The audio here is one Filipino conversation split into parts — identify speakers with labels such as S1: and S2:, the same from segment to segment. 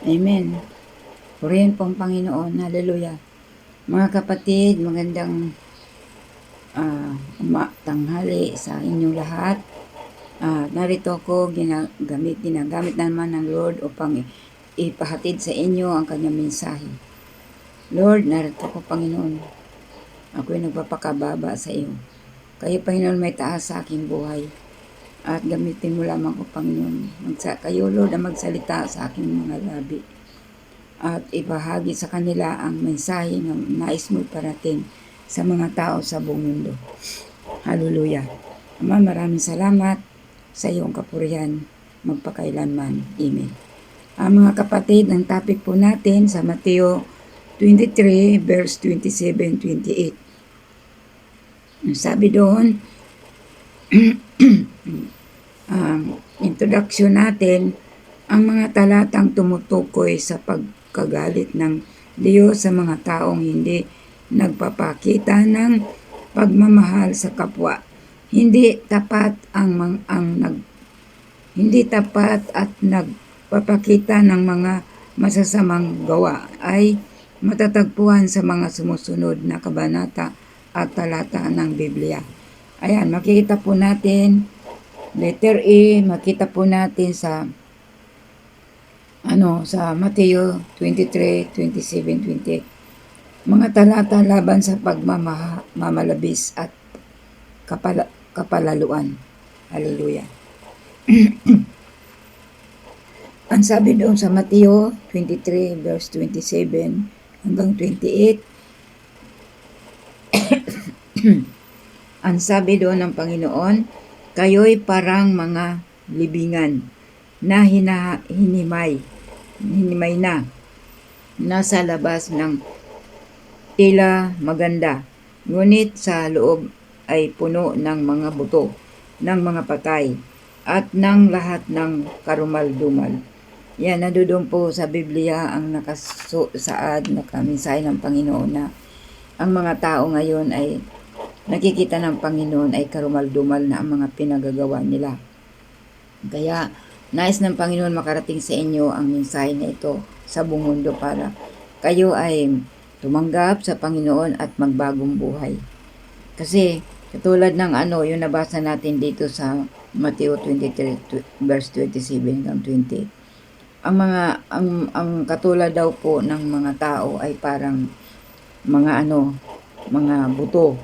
S1: Amen. Purihin po ang Panginoon. Hallelujah. Mga kapatid, magandang tanghali sa inyong lahat. Narito ako, ginagamit naman ng Lord upang ipahatid sa inyo ang kanyang mensahe. Lord, narito ko, Panginoon. Ako'y nagpapakababa sa iyo. Kayo, Panginoon, may taas sa aking buhay. At gamitin mo lamang ko, Panginoon. Kayo, Lord, ang magsalita sa aking mga labi. At ibahagi sa kanila ang mensahe na nais mo parating sa mga tao sa buong mundo. Hallelujah. Ama, maraming salamat sa iyong kapurihan magpakailanman. Amen. Mga kapatid, ang topic po natin sa Mateo 23 verse 27-28. Sabi doon, introduction natin, ang mga talatang tumutukoy sa pagkagalit ng Diyos sa mga taong hindi nagpapakita ng pagmamahal sa kapwa. Hindi tapat at nagpapakita ng mga masasamang gawa ay matatagpuan sa mga sumusunod na kabanata at talata ng Biblia. Ayan, makikita po natin, letter E, makita po natin sa Mateo 23, 27, 28. Mga talata laban sa pagmamalabis at kapalaluan. Hallelujah. Ang sabi doon sa Mateo 23 verse 27 hanggang 28, ang sabi doon ng Panginoon, kayo'y parang mga libingan na hinimay na nasa labas ng tila maganda, ngunit sa loob ay puno ng mga buto, ng mga patay, at ng lahat ng karumal-dumal. Yan, nandoon po sa Biblia ang nakasusaad, nakaminsay ng Panginoon na ang mga tao ngayon ay nakikita ng Panginoon ay karumal-dumal na ang mga pinagagawa nila. Kaya, nais ng Panginoon makarating sa inyo ang mensahe na ito sa buong mundo para kayo ay tumanggap sa Panginoon at magbagong buhay. Kasi, katulad ng yung nabasa natin dito sa Mateo 23 verse 27 hanggang 20. Ang katulad daw po ng mga tao ay parang mga buto.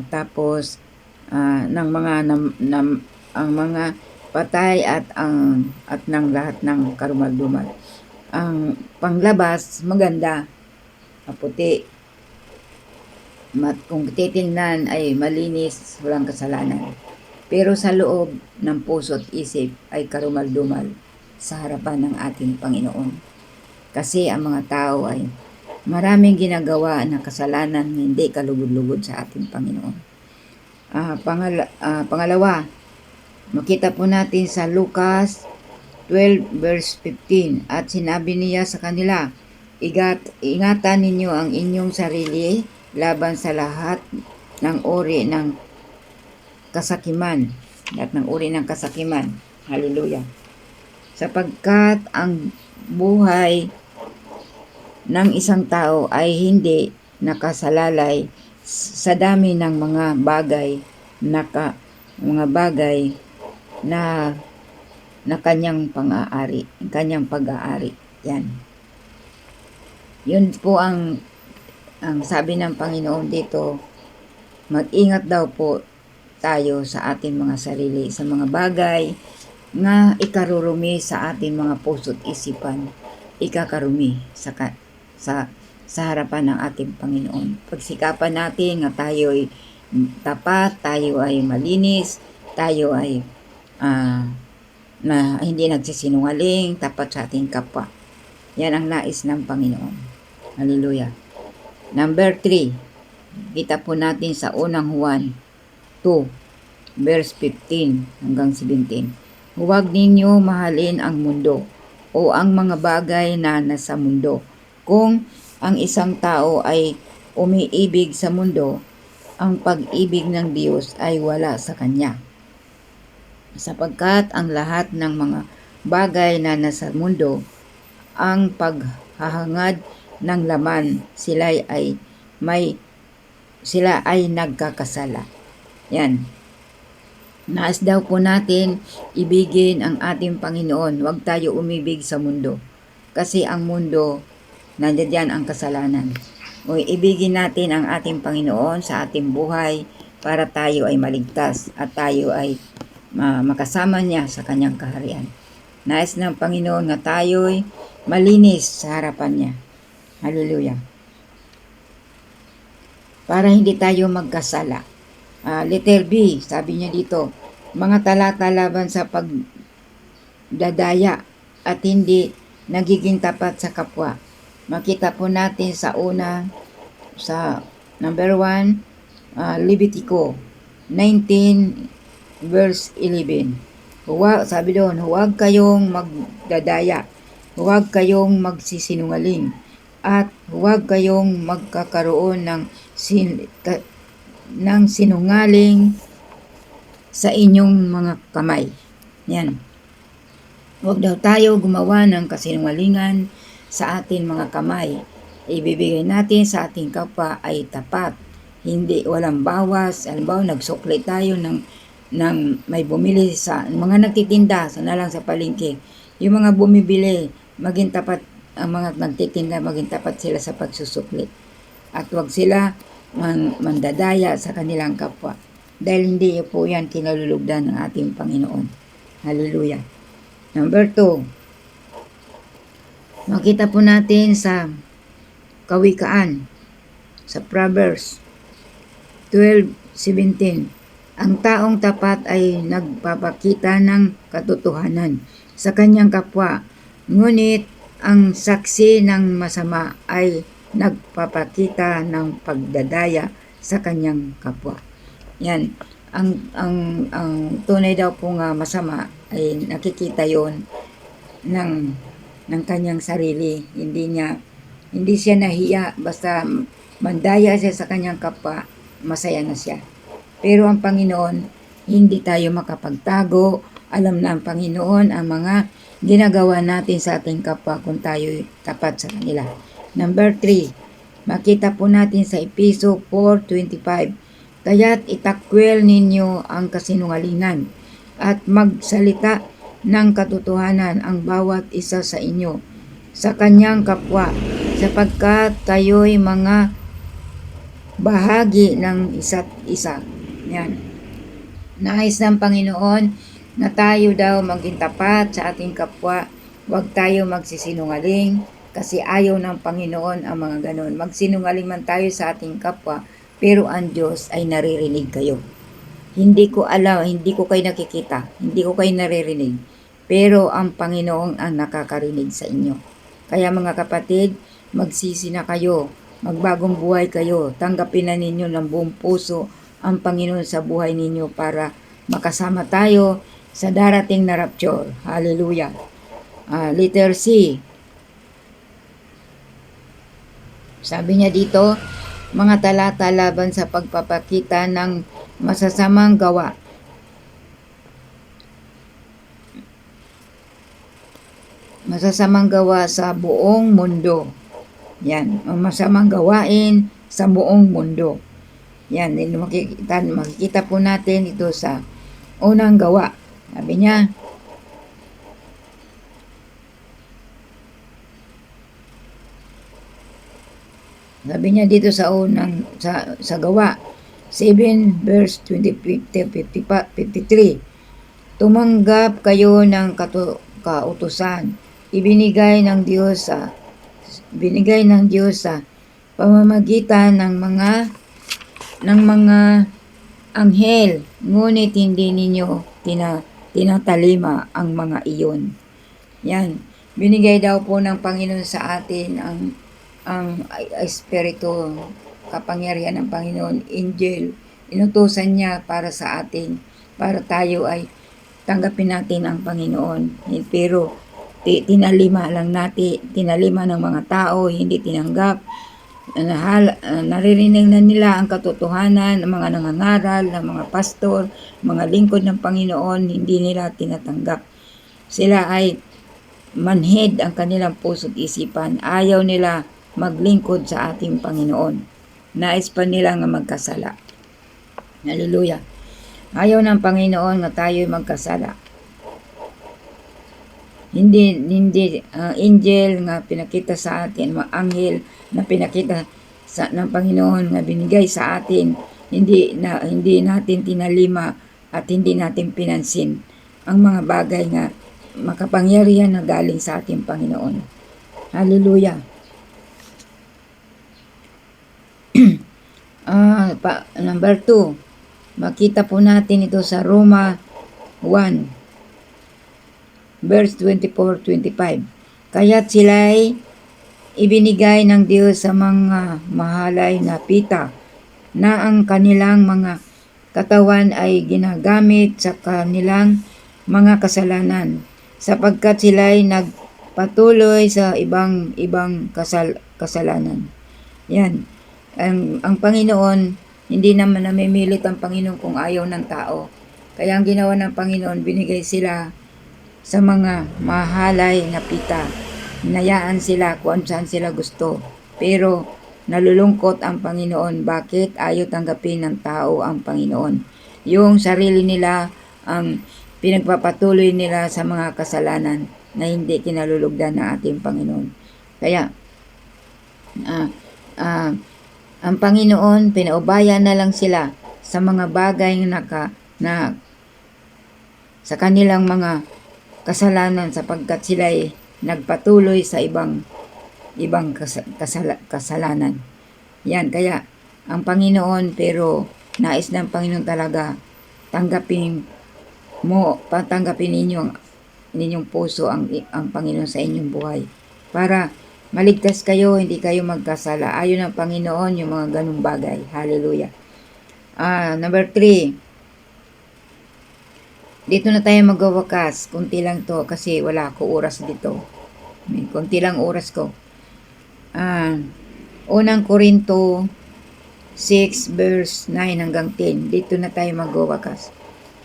S1: Tapos ng mga ang mga patay at ng lahat ng karumal-dumal. Ang panglabas maganda, maputi. Kung titingnan ay malinis, walang kasalanan. Pero sa loob ng puso at isip ay karumal-dumal sa harapan ng ating Panginoon. Kasi ang mga tao ay maraming ginagawa na kasalanan na hindi kalugod-lugod sa ating Panginoon. Pangalawa, makita po natin sa Lucas 12 verse 15, at sinabi niya sa kanila, ingatan ninyo ang inyong sarili laban sa lahat ng uri ng kasakiman. Hallelujah. Sapagkat ang buhay ng isang tao ay hindi nakasalalay sa dami ng mga bagay na kanyang pag-aari. Yan. Yun po ang sabi ng Panginoon dito, mag-ingat daw po tayo sa ating mga sarili, sa mga bagay nga ikarurumi sa ating mga puso't isipan, ikakarumi sa harapan ng ating Panginoon. Pagsikapan natin nga tayo ay tapat, tayo ay malinis, tayo ay na hindi nagsisinungaling, tapat sa ating kapwa. Yan ang nais ng Panginoon. Hallelujah. Number 3, kita po natin sa unang Juan 2, verse 15 hanggang 17. Huwag ninyo mahalin ang mundo o ang mga bagay na nasa mundo. Kung ang isang tao ay umiibig sa mundo, ang pag-ibig ng Diyos ay wala sa kanya. Sapagkat ang lahat ng mga bagay na nasa mundo, ang paghahangad ng laman. Sila ay nagkakasala. Yan. Nais daw po natin ibigin ang ating Panginoon. Huwag tayo umibig sa mundo. Kasi ang mundo, nandiyan ang kasalanan. O ibigin natin ang ating Panginoon sa ating buhay para tayo ay maligtas at tayo ay makasama niya sa kanyang kaharian. Nais ng Panginoon na tayo'y malinis sa harapan niya. Hallelujah. Para hindi tayo magkasala. Letter B, sabi niya dito, mga talata laban sa pagdadaya at hindi nagiging tapat sa kapwa. Makita po natin sa number 1, Levitico 19 verse 11. Sabi doon, huwag kayong magdadaya, huwag kayong magsisinungaling, at huwag kayong magkakaroon ng sinungaling sa inyong mga kamay. Yan. Huwag daw tayo gumawa ng kasinungalingan sa ating mga kamay. Ibibigay natin sa ating kapwa ay tapat, hindi walang bawas. Halimbawa, nagsukli tayo ng may bumili sa mga nagtitinda sa nalang sa palengke. Yung mga bumibili, maging tapat ang mga nagtitinda, maging tapat sila sa pagsusukli. At huwag sila mandadaya sa kanilang kapwa. Dahil hindi po yan kinalulugdan ng ating Panginoon. Hallelujah. Number 2. Makita po natin sa Kawikaan, sa Proverbs 12:17. Ang taong tapat ay nagpapakita ng katotohanan sa kanyang kapwa. Ngunit ang saksi ng masama ay nagpapakita ng pagdadaya sa kanyang kapwa. Yan. Ang tunay daw pong masama ay nakikita yon ng kanyang sarili. Hindi siya nahiya, basta mandaya siya sa kanyang kapwa, masaya na siya. Pero ang Panginoon, hindi tayo makapagtago. Alam na ang Panginoon ang mga ginagawa natin sa ating kapwa kung tayo tapat sa kanila. Number 3, makita po natin sa Efeso 4:25. Kaya't itakwil ninyo ang kasinungalingan at magsalita ng katotohanan ang bawat isa sa inyo sa kanyang kapwa, sapagkat kayo'y mga bahagi ng isa't isa. Yan. Nais ng Panginoon na tayo daw maging tapat sa ating kapwa. Huwag tayo magsisinungaling kasi ayaw ng Panginoon ang mga ganon. Magsinungaling man tayo sa ating kapwa, pero ang Diyos ay naririnig kayo. Hindi ko alam, hindi ko kayo nakikita, hindi ko kayo naririnig, pero ang Panginoon ang nakakarinig sa inyo. Kaya mga kapatid, magsisi na kayo, magbagong buhay kayo, tanggapin na ninyo ng buong puso ang Panginoon sa buhay ninyo para makasama tayo sa darating na rapture. Hallelujah. Letter C. Sabi niya dito, mga talata laban sa pagpapakita ng masasamang gawa. Masasamang gawa sa buong mundo. Yan, masamang gawain sa buong mundo. Yan, makikita po natin ito sa unang gawa. Sabi niya, dito sa gawa 7 verse 53. Tumanggap kayo ng kautusan ibinigay ng Diyos sa pamamagitan ng mga anghel, ngunit hindi ninyo tinatalima ang mga iyon. Yan, binigay daw po ng Panginoon sa atin ang espiritu, kapangyarihan ng Panginoon, angel, inutusan niya para sa atin, para tayo ay tanggapin natin ang Panginoon. Pero tinalima ng mga tao, hindi tinanggap. Naririnig na nila ang katotohanan ng mga nangangaral, ng mga pastor, mga lingkod ng Panginoon, hindi nila tinatanggap. Sila ay manhid ang kanilang puso't isipan. Ayaw nila maglingkod sa ating Panginoon. Nais pa nila nga magkasala. Hallelujah. Ayaw ng Panginoon nga tayo'y magkasala. Hindi angel nga pinakita sa atin, mga anghel na pinakita ng Panginoon nga binigay sa atin, hindi natin tinalima at hindi natin pinansin ang mga bagay nga makapangyarihan na galing sa ating Panginoon. Hallelujah. Number 2, makita po natin ito sa Roma 1 verse 24-25. Kaya't sila'y ibinigay ng Diyos sa mga mahalay na pita na ang kanilang mga katawan ay ginagamit sa kanilang mga kasalanan, sapagkat sila'y nagpatuloy sa ibang kasalanan. Yan. Ang Panginoon, hindi naman namimilit ang Panginoon kung ayaw ng tao. Kaya ang ginawa ng Panginoon, binigay sila sa mga mahalay na pita. Hinayaan sila kung saan sila gusto. Pero nalulungkot ang Panginoon. Bakit ayaw tanggapin ng tao ang Panginoon? Yung sarili nila ang pinagpapatuloy nila sa mga kasalanan na hindi kinalulugdan ng ating Panginoon. Kaya ang Panginoon, pinaubaya na lang sila sa mga bagay na sa kanilang mga kasalanan, sapagkat sila ay nagpatuloy sa ibang kasalanan. Yan, kaya ang Panginoon, pero nais ng Panginoon talaga tanggapin ninyong puso ang Panginoon sa inyong buhay, para maligtas kayo, hindi kayo magkasala. Ayon ng Panginoon yung mga ganung bagay. Hallelujah. Number 3, dito na tayo magwawakas. Kunti lang to kasi wala ko oras dito. Kunti lang oras ko. Unang Korinto 6 verse 9 hanggang 10. Dito na tayo magwawakas.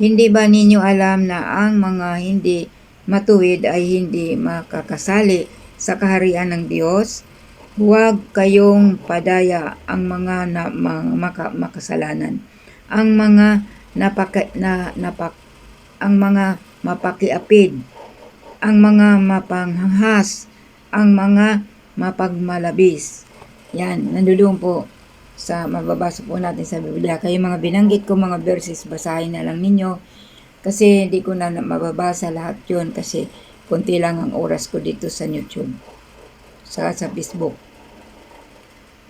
S1: Hindi ba ninyo alam na ang mga hindi matuwid ay hindi makakasali sa kaharian ng Diyos? Huwag kayong padaya ang mga makasalanan, ang mga mapakiapid, ang mga mapanghas, ang mga mapagmalabis. Yan, nandulong po sa mababasa po natin sa Biblia. Kayo mga binanggit ko mga verses, basahin na lang ninyo. Kasi hindi ko na mababasa lahat yun kasi konti lang ang oras ko dito sa YouTube. Sa Facebook.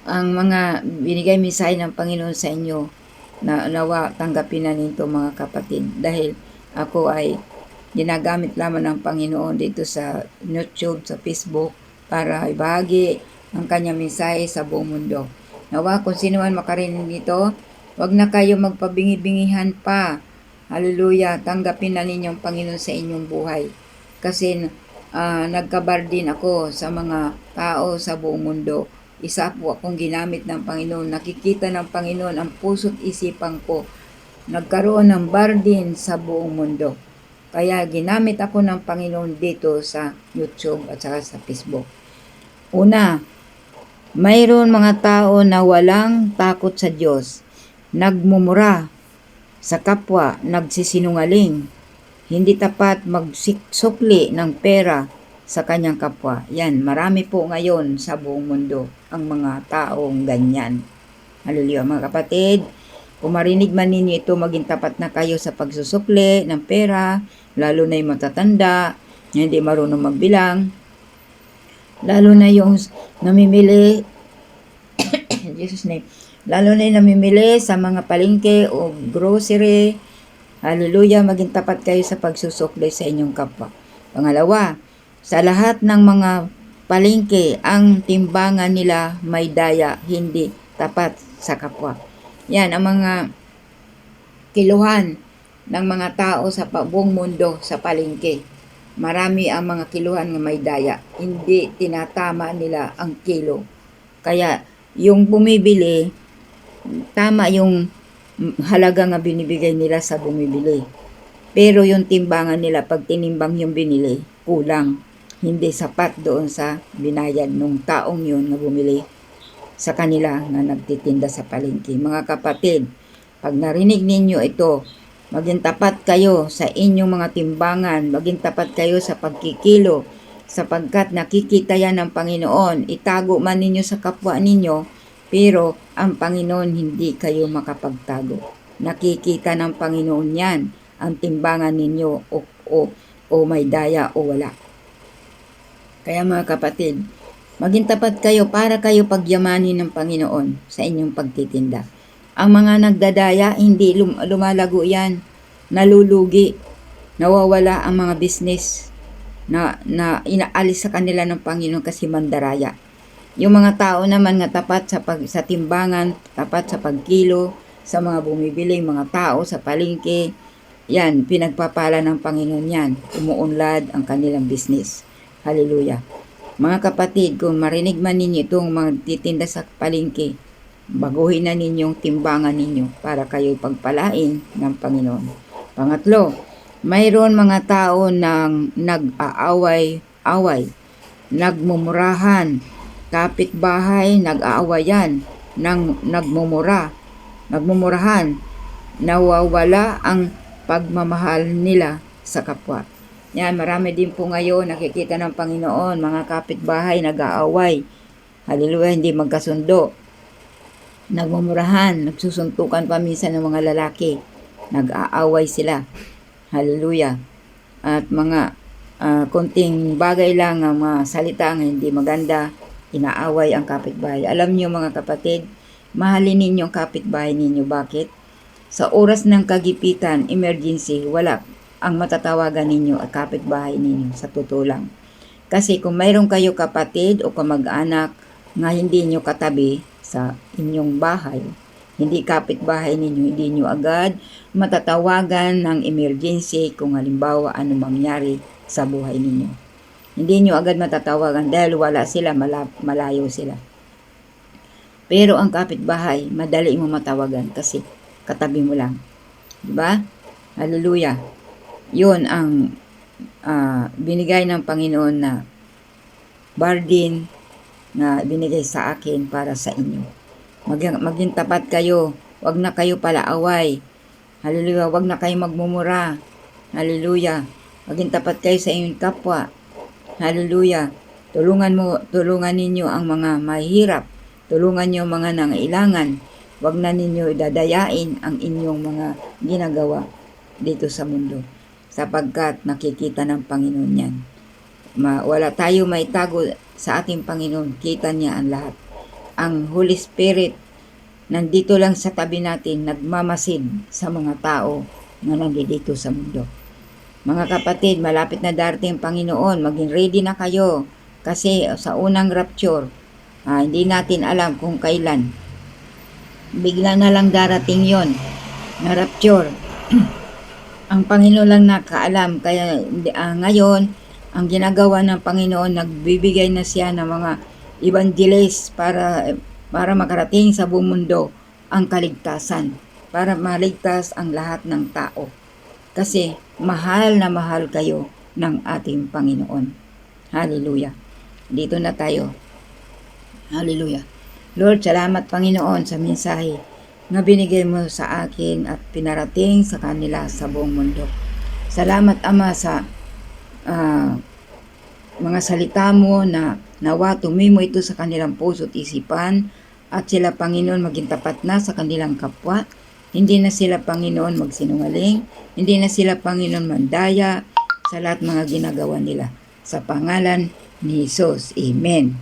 S1: Ang mga binigay mensahe ng Panginoon sa inyo, na nawa tanggapin na nito mga kapatid. Dahil ako ay ginagamit lamang ng Panginoon dito sa YouTube, sa Facebook, para ibahagi ang kanyang mensahe sa buong mundo. Nawa kung sino man makarinig nito, wag na kayo magpabingi-bingihan pa. Hallelujah, tanggapin na ninyong Panginoon sa inyong buhay. Kasi nagkabar din ako sa mga tao sa buong mundo. Isa po akong ginamit ng Panginoon. Nakikita ng Panginoon ang puso't isipan ko. Nagkaroon ng bar din sa buong mundo. Kaya ginamit ako ng Panginoon dito sa YouTube at saka sa Facebook. Una, mayroon mga tao na walang takot sa Diyos. Nagmumura sa kapwa, nagsisinungaling. Hindi tapat magsukli ng pera sa kanyang kapwa. Yan, marami po ngayon sa buong mundo ang mga taong ganyan. Hallelujah, mga kapatid. Kung marinig man ninyo ito, maging tapat na kayo sa pagsusukli ng pera, lalo na yung matatanda, hindi marunong magbilang, lalo na yung namimili, Jesus name, lalo na yung namimili sa mga palengke o grocery. Hallelujah, maging tapat kayo sa pagsusukli sa inyong kapwa. Pangalawa, sa lahat ng mga palengke, ang timbangan nila may daya, hindi tapat sa kapwa. Yan, ang mga kiluhan ng mga tao sa buong mundo sa palengke. Marami ang mga kiluhan ng may daya. Hindi tinatama nila ang kilo. Kaya, yung bumibili, tama yung halaga nga binibigay nila sa bumibili. Pero yung timbangan nila, pag tinimbang yung binili, kulang. hindi sapat doon sa binayad nung taong yun na bumili sa kanila na nagtitinda sa palengke. Mga kapatid, pag narinig ninyo ito, maging tapat kayo sa inyong mga timbangan, maging tapat kayo sa pagkikilo, sapagkat nakikita yan ng Panginoon. Itago man ninyo sa kapwa ninyo, pero ang Panginoon hindi kayo makapagtago. Nakikita ng Panginoon yan, ang timbangan ninyo o may daya o wala. Kaya mga kapatid, maging tapat kayo para kayo pagyamanin ng Panginoon sa inyong pagtitinda. Ang mga nagdadaya, hindi lumalago yan, nalulugi, nawawala ang mga business na inaalis sa kanila ng Panginoon kasi mandaraya. Yung mga tao naman nga tapat sa timbangan, tapat sa pagkilo, sa mga bumibiling mga tao sa palengke, yan, pinagpapala ng Panginoon yan, umuunlad ang kanilang business. Hallelujah. Mga kapatid, kung marinig man ninyo itong magtitinda sa palengke, baguhin na ninyong timbangan ninyo para kayo pagpalain ng Panginoon. Pangatlo, mayroon mga tao nang nag-aaway-away, nagmumurahan, kapitbahay, nag-aawayan, nagmumurahan, nawawala ang pagmamahal nila sa kapwa. Yan, marami din po ngayon nakikita ng Panginoon, mga kapitbahay nag-aaway. Hallelujah, hindi magkasundo. Nagmumurahan, nagsusuntukan pa minsan ng mga lalaki. Nag-aaway sila. Hallelujah. At mga konting bagay lang, ang mga salita ang hindi maganda, inaaway ang kapitbahay. Alam niyo mga kapatid, mahalin ninyo ang kapitbahay ninyo. Bakit? Sa oras ng kagipitan, emergency, wala ang matatawagan ninyo at kapitbahay ninyo, sa totoo lang. Kasi kung mayroon kayo kapatid o kamag-anak nga hindi nyo katabi sa inyong bahay, hindi kapitbahay ninyo, hindi nyo agad matatawagan ng emergency kung halimbawa ano mangyari sa buhay ninyo. Hindi nyo agad matatawagan dahil wala sila, malayo sila. Pero ang kapitbahay, madali mo matawagan kasi katabi mo lang. Diba? Hallelujah. Yun ang binigay ng Panginoon na burden na binigay sa akin para sa inyo. Maging tapat kayo. Huwag na kayo palaaway. Hallelujah. Huwag na kayo magmumura. Hallelujah. Maging tapat kayo sa inyong kapwa. Hallelujah. Tulungan ninyo ang mga mahirap. Tulungan niyo mga nangailangan. Huwag na ninyo dadayain ang inyong mga ginagawa dito sa mundo, sapagkat nakikita ng Panginoon yan. Wala tayo may tago sa ating Panginoon. Kita niya ang lahat. Ang Holy Spirit nandito lang sa tabi natin, nagmamasid sa mga tao na nandito sa mundo. Mga kapatid, malapit na darating ang Panginoon. Maging ready na kayo. Kasi sa unang rapture, hindi natin alam kung kailan. Bigla na lang darating yon na rapture. Ang Panginoon lang nakaalam. Kaya ngayon, ang ginagawa ng Panginoon, nagbibigay na siya ng mga evangelist para makarating sa buong mundo ang kaligtasan. Para maligtas ang lahat ng tao. Kasi mahal na mahal kayo ng ating Panginoon. Hallelujah. Dito na tayo. Hallelujah. Lord, salamat Panginoon sa mensahe na binigay mo sa akin at pinarating sa kanila sa buong mundo. Salamat Ama sa mga salita mo na nawa tumimo ito sa kanilang puso at isipan at sila Panginoon maging tapat na sa kanilang kapwa. Hindi na sila Panginoon magsinungaling, hindi na sila Panginoon mandaya sa lahat mga ginagawa nila. Sa pangalan ni Jesus. Amen.